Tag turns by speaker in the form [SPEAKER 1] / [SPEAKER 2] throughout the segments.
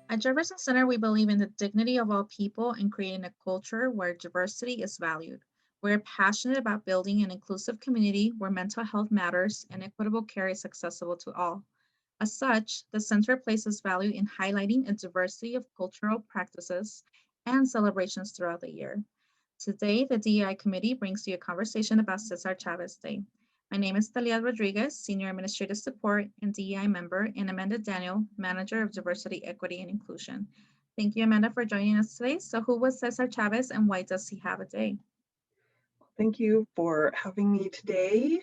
[SPEAKER 1] At Jefferson Center, we believe in the dignity of all people and creating a culture where diversity is valued. We're passionate about building an inclusive community where mental health matters and equitable care is accessible to all. As such, the center places value in highlighting a diversity of cultural practices and celebrations throughout the year. Today, the DEI committee brings you a conversation about Cesar Chavez Day. My name is Talia Rodriguez, Senior Administrative Support and DEI member, and Amanda Daniel, Manager of Diversity, Equity, and Inclusion. Thank you, Amanda, for joining us today. So, who was Cesar Chavez and why does he have a day?
[SPEAKER 2] Thank you for having me today.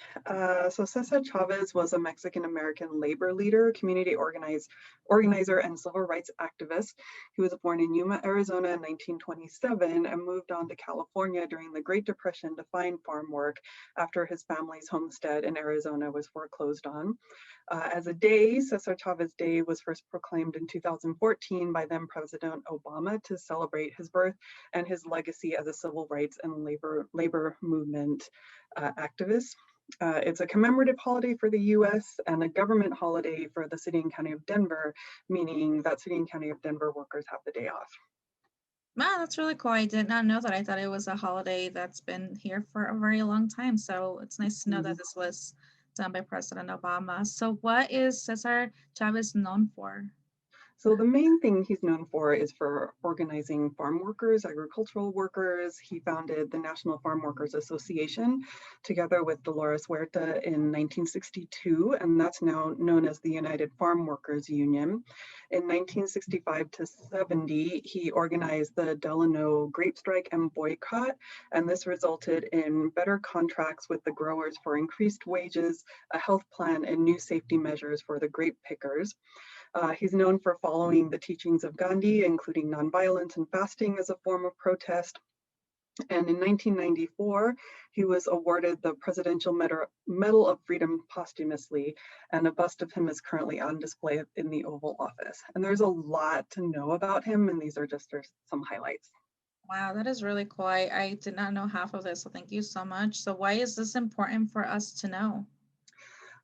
[SPEAKER 2] So Cesar Chavez was a Mexican-American labor leader, organizer, and civil rights activist. He was born in Yuma, Arizona in 1927 and moved on to California during the Great Depression to find farm work after his family's homestead in Arizona was foreclosed on. As a day, Cesar Chavez Day was first proclaimed in 2014 by then President Obama to celebrate his birth and his legacy as a civil rights and labor movement activist. It's a commemorative holiday for the US and a government holiday for the city and county of Denver, meaning that city and county of Denver workers have the day off.
[SPEAKER 1] Wow, that's really cool. I did not know that. I thought it was a holiday that's been here for a very long time. So it's nice to know that
[SPEAKER 2] Mhm.
[SPEAKER 1] this was done by President Obama. So, what is Cesar Chavez known for?
[SPEAKER 2] So the main thing he's known for is for organizing farm workers, agricultural workers. He founded the National Farm Workers Association together with Dolores Huerta in 1962, and that's now known as the United Farm Workers Union. In 1965 to 70, he organized the Delano grape strike and boycott, and this resulted in better contracts with the growers for increased wages, a health plan, and new safety measures for the grape pickers. He's known for following the teachings of Gandhi, including nonviolence and fasting as a form of protest. And in 1994, he was awarded the Presidential Medal of Freedom posthumously, and a bust of him is currently on display in the Oval Office. And there's a lot to know about him, and these are just some highlights.
[SPEAKER 1] Wow, that is really cool. I did not know half of this, so thank you so much. So, why is this important for us to know?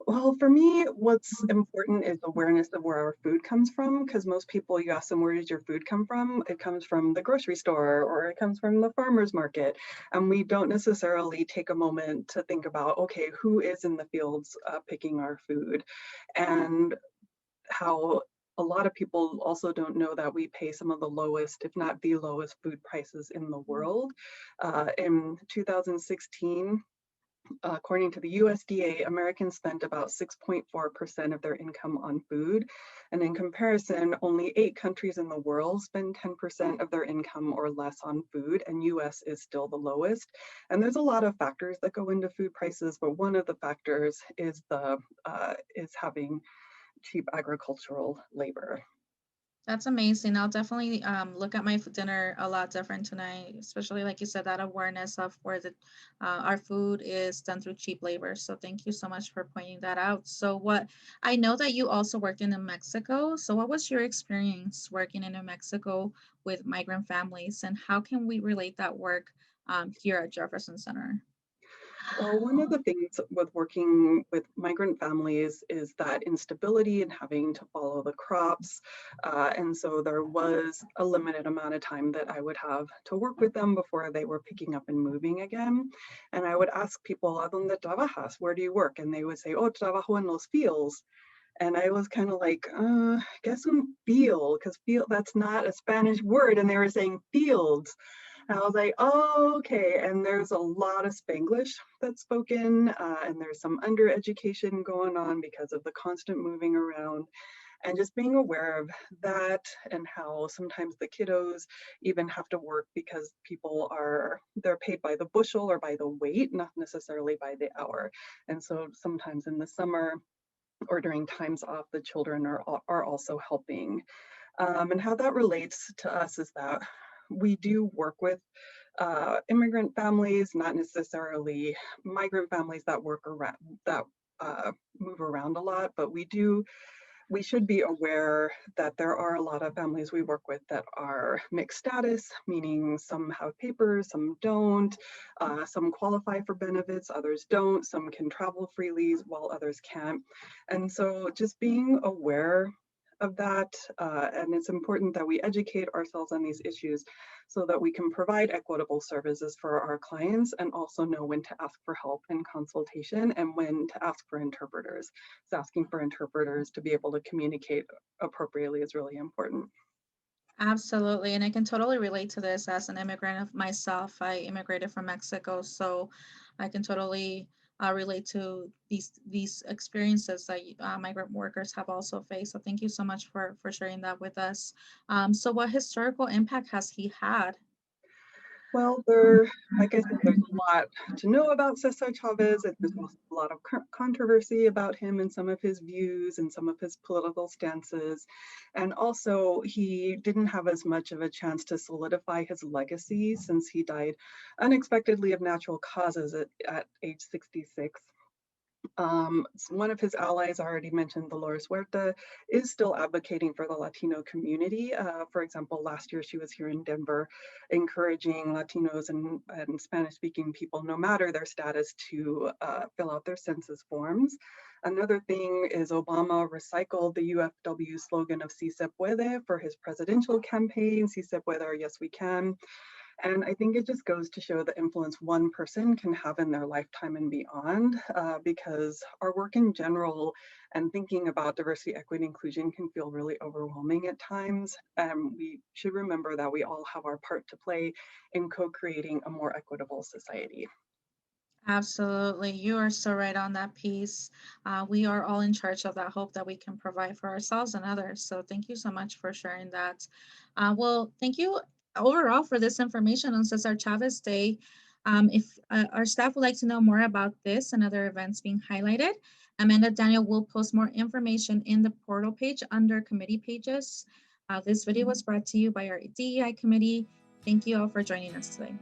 [SPEAKER 2] Well, for me, what's important is awareness of where our food comes from. Because most people, you ask them, where does your food come from? It comes from the grocery store or it comes from the farmer's market. And we don't necessarily take a moment to think about, okay, who is in the fields picking our food? And how a lot of people also don't know that we pay some of the lowest, if not the lowest, food prices in the world. In 2016, according to the USDA, Americans spent about 6.4% of their income on food. And in comparison, only 8 countries in the world spend 10% of their income or less on food, and US is still the lowest. And there's a lot of factors that go into food prices, but one of the factors is having cheap agricultural labor.
[SPEAKER 1] That's amazing. I'll definitely look at my dinner a lot different tonight, especially like you said, that awareness of where our food is done through cheap labor. So thank you so much for pointing that out. So what I know that you also worked in New Mexico. So what was your experience working in New Mexico with migrant families, and how can we relate that work here at Jefferson Center?
[SPEAKER 2] Well, one of the things with working with migrant families is that instability and having to follow the crops. And so there was a limited amount of time that I would have to work with them before they were picking up and moving again. And I would ask people, ¿A dónde trabajas? Where do you work? And they would say, oh, trabajo en los fields. And I was kind of like, guess un field, because field, that's not a Spanish word. And they were saying fields. And I was like, oh, okay. And there's a lot of Spanglish that's spoken, and there's some undereducation going on because of the constant moving around. And just being aware of that and how sometimes the kiddos even have to work because they're paid by the bushel or by the weight, not necessarily by the hour. And so sometimes in the summer or during times off, the children are also helping. And how that relates to us is that we do work with immigrant families, not necessarily migrant families that work around, that move around a lot, but we should be aware that there are a lot of families we work with that are mixed status, meaning some have papers, some don't, some qualify for benefits, others don't, some can travel freely while others can't. And so just being aware of that. And it's important that we educate ourselves on these issues so that we can provide equitable services for our clients and also know when to ask for help and consultation and when to ask for interpreters. So asking for interpreters to be able to communicate appropriately is really important.
[SPEAKER 1] Absolutely. And I can totally relate to this as an immigrant of myself. I immigrated from Mexico, so I can totally relate to these experiences that migrant workers have also faced. So thank you so much for sharing that with us. So what historical impact has he had?
[SPEAKER 2] Well, like I said, there's a lot to know about Cesar Chavez. And there's also a lot of controversy about him and some of his views and some of his political stances. And also, he didn't have as much of a chance to solidify his legacy since he died unexpectedly of natural causes at age 66. One of his allies, I already mentioned, Dolores Huerta, is still advocating for the Latino community. For example, last year she was here in Denver, encouraging Latinos and Spanish-speaking people, no matter their status, to fill out their census forms. Another thing is Obama recycled the UFW slogan of Si se puede for his presidential campaign, Si se puede or Yes we can. And I think it just goes to show the influence one person can have in their lifetime and beyond, because our work in general and thinking about diversity, equity, inclusion can feel really overwhelming at times. We should remember that we all have our part to play in co-creating a more equitable society.
[SPEAKER 1] Absolutely. You are so right on that piece. We are all in charge of that hope that we can provide for ourselves and others. So thank you so much for sharing that. Well, thank you overall for this information on Cesar Chavez Day. If our staff would like to know more about this and other events being highlighted, Amanda Daniel will post more information in the portal page under committee pages. This video was brought to you by our DEI committee. Thank you all for joining us today.